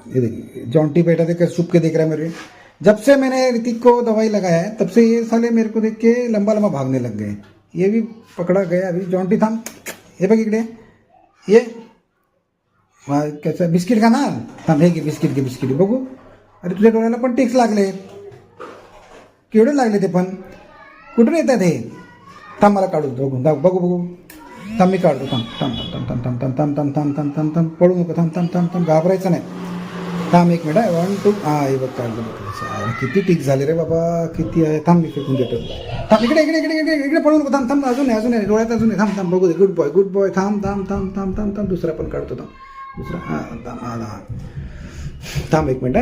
ये देखिए जॉन्टी बैठा देख छुप के देख रहा है मेरे। जब से मैंने ऋतिक को दवाई लगाया है तब से ये साले मेरे को देख के लंबा लंबा भागने लग गए। ये भी पकड़ा गया अभी। जॉन्टी थांब, हे बघ इकडे ये कसं बिस्किट का ना थांब, हे घे बिस्किट बघू। अरे तुझ्या डोळ्याला पण टिक्स लागले, केवढे लागले ते पण, कुठून येतात हे? थांब मला काढू बघू थांब मी काढतो, थांब पडू नको, थांब घाबरायचं नाही, थांब 1 मिनिट 1 2 हे बघ काढलं बघ। किती टिक झाले रे बाबा, किती आहे, थांब मी फेकून देतो। थांब इकडे पडू नको, थांब अजून आहे डोळ्यात अजून आहे, थांब बघू दे। गुड बॉय थांब दुसरा पण काढतो, दुसरा थांब 1 मिनिट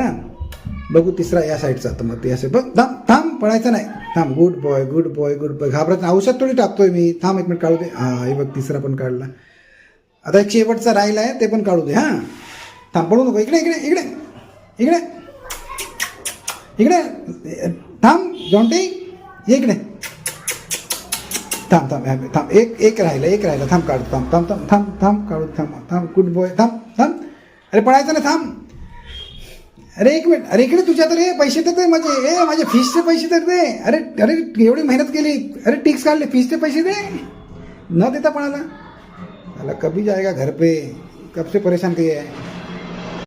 बघू तिसरा या साईडचा, तर मग ते असे बघ, थांब पडायचं नाही, थांब गुड बॉय घाबरत नाही, औषध थोडी टाकतोय मी, थांब 1 मिनिट काढू दे। हे बघ तिसरा पण काढला, आता एक शेवटचा राहिला आहे ते पण काढू दे। थांब पडू नको, इकडे थांब जॉन्टी ये इकडे, थांब एक राहिला, थांब काढतो, थांब काढू, थांब गुड बॉय, थांब अरे पडायचं नाही, थांब अरे 1 मिनिट, अरे इकडे तुझ्या तर पैसे तर दे माझे फीसचे पैसे तर दे। अरे एवढी मेहनत केली, अरे टिक्स काढले, फीसचे पैसे दे, न देता पणाला कभी जाएगा घर पे, कब से परेशान किया है।